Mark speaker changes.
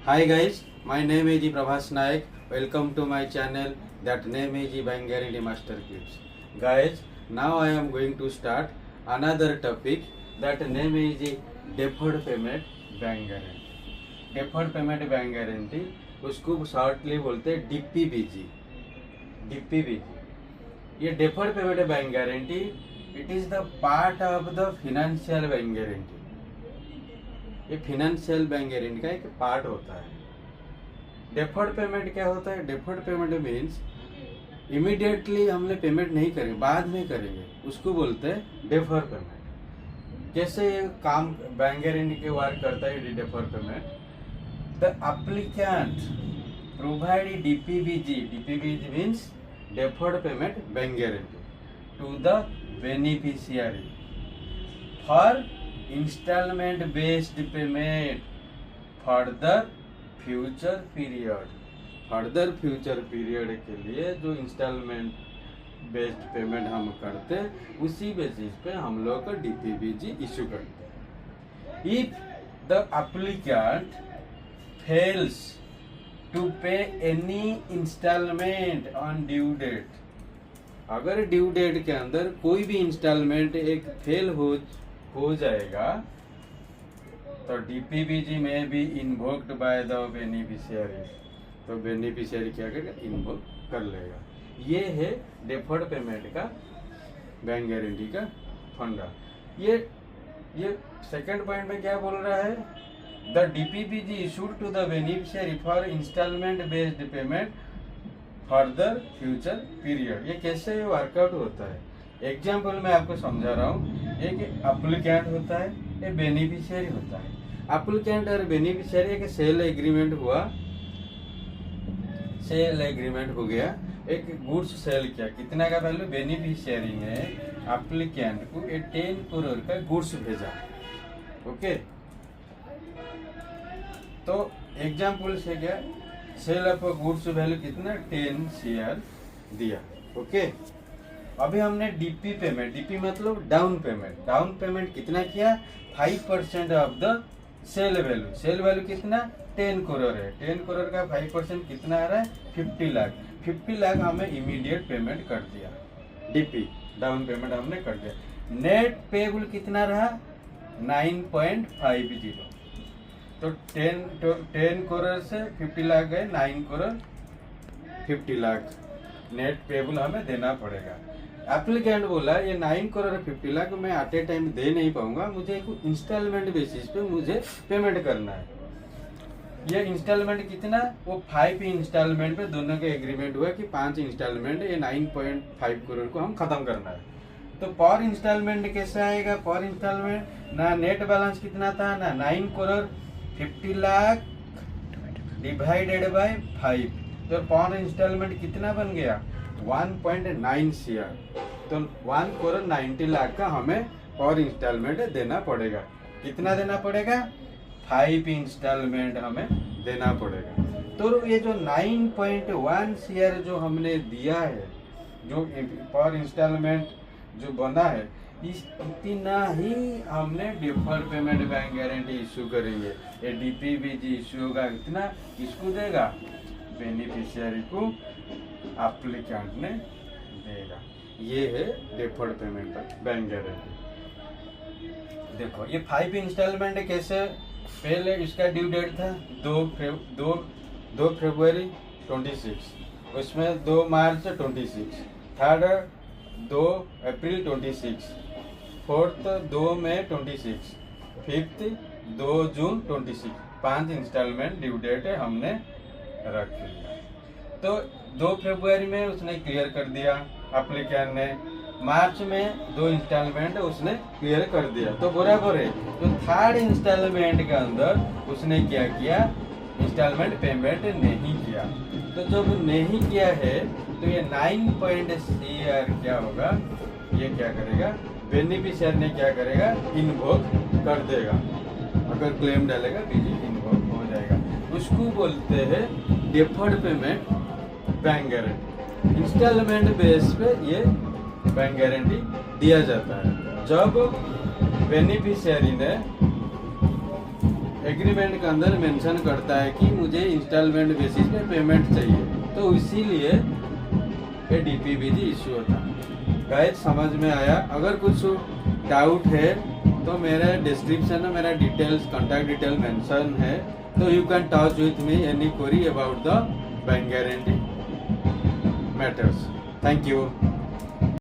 Speaker 1: Hi guys, my name is Prabhas Naik. Welcome to my channel. That name is Bank Guarantee Master Tips. Guys, now I am going to start another topic. That name is Deferred Payment Bank Guarantee. Deferred Payment Bank Guarantee उसको shortly बोलते हैं DPBG. DPBG. ये Deferred Payment Bank Guarantee it is the part of the financial bank guarantee. ये financial bank guarantee का एक part होता है. Deferred payment क्या होता है? डेफर्ड पेमेंट मीन्स इमीडिएटली हमने पेमेंट नहीं करेंगे, बाद में करेंगे, उसको बोलते हैं डेफर पेमेंट. कैसे ये काम बैंक गारंटी के वर्क करता है defer payment? The applicant provide DPBG means deferred payment bank guarantee to the beneficiary for installment based payment further future period के लिए जो इंस्टॉलमेंट बेस्ड पेमेंट हम करते हैं उसी बेसिस पे हम लोग को डीपीबीजी इशू करते हैं. If the applicant fails to pay any installment on due date, अगर ड्यू डेट के अंदर कोई भी इंस्टॉलमेंट एक फेल हो जाएगा तो डीपीबीजी में भी इन्वोक्ड बाय द बेनिफिशियरी, तो बेनिफिशियरी क्या करेगा? इन्वोक कर लेगा. ये है डेफर्ड पेमेंट का बैंक गारंटी का फंडा. ये सेकंड पॉइंट में क्या बोल रहा है? The DPBG issued to the beneficiary for installment based payment further future period. ये कैसे वर्कआउट होता है? एग्जाम्पल मैं आपको समझा रहा हूँ. एक एप्लीकेंट होता है, एक बेनिफिशियरी होता है. एप्लीकेंट और बेनिफिशियरी एक सेल एग्रीमेंट हो गया. एक गुड्स सेल किया. कितना का वैल्यू? बेनिफिशियरी ने एप्लीकेंट को 10 करोड़ का गुड्स भेजा. ओके, तो एग्जाम्पल से क्या? सेल ऑफ गुड्स वैल्यू कितना? 10 शेयर दिया. ओके, अभी हमने डीपी मतलब डाउन पेमेंट कितना किया? 5% ऑफ द सेल वैल्यू कितना? 10 करोड़ है. 10 करोड़ का 5% कितना आ रहा है? 50 लाख हमें इमीडिएट पेमेंट कर दिया. डीपी डाउन पेमेंट हमने कर दिया. नेट पेबल कितना रहा? 9.50. तो 10 करोड़ से 50 लाख गए, 9 करोड़ 50 लाख नेट पेबल हमें देना पड़ेगा. एप्लीकेंट बोला ये 9 करोड़ 50 लाख मैं एट ए टाइम दे नहीं पाऊंगा, मुझे एक इंस्टॉलमेंट बेसिस पे मुझे पेमेंट करना है. ये इंस्टॉलमेंट कितना? वो 5 इंस्टॉलमेंट पे दोनों का एग्रीमेंट हुआ कि 5 इंस्टॉलमेंट ये 9.5 करोड़ को हम खत्म करना है. तो पर इंस्टॉलमेंट कैसे आएगा? पर इंस्टॉलमेंट ना नेट बैलेंस कितना था ना 9 करोड़ 50 लाख डिवाइडेड बाय 5, तो पर इंस्टॉलमेंट कितना बन गया? 1.9 शेयर. तो 1 करोड़ 90 लाख का हमें और इंस्टॉलमेंट देना पड़ेगा. कितना देना पड़ेगा? 5 इंस्टॉलमेंट हमें देना पड़ेगा. तो ये जो 9.1 शेयर जो हमने दिया है, जो पर इंस्टॉलमेंट जो बना है, इतना ही हमने deferred payment bank guarantee issue करेंगे. ये डीपीबीजी इशू होगा, इतना इसको देगा बेनिफिशियरी को, एप्लीकेंट ने देगा. ये है डेफर्ड पेमेंट बैंक गारंटी. देखो ये 5 इंस्टॉलमेंट कैसे? पहले इसका ड्यू डेट था 2 फरवरी 26, उसमें 2 मार्च 26, थर्ड 2 अप्रैल 26, फोर्थ 2 मई 26, फिफ्थ 2 जून 26. 5 इंस्टॉलमेंट ड्यू डेट हमने रख लिया. तो 2 फरवरी में उसने क्लियर कर दिया एप्लीकेंट ने. मार्च में 2 इंस्टॉलमेंट उसने क्लियर कर दिया, तो बराबर है. तो थर्ड इंस्टॉलमेंट के अंदर उसने क्या किया? इंस्टॉलमेंट पेमेंट नहीं किया. तो जब नहीं किया है तो ये 9 शेयर क्या होगा? ये क्या करेगा? बेनिफिशियरी ने क्या करेगा? इन्वोक कर देगा. अगर क्लेम डालेगा बीजी इन्वोक हो जाएगा. उसको बोलते हैं deferred payment bank guarantee. Installment base पे ये बैंक गारंटी दिया जाता है. जब बेनिफिशियरी ने एग्रीमेंट के अंदर मेंशन करता है कि मुझे इंस्टॉलमेंट बेसिस पे पेमेंट चाहिए, तो इसीलिए ये डीपीबीजी इश्यू होता है। गाइस समझ में आया? अगर कुछ डाउट है तो मेरे डिस्क्रिप्शन में मेरा डिटेल्स, कॉन्टैक्ट डिटेल मेंशन है, तो you can touch with me any query about the bank guarantee matters. Thank you.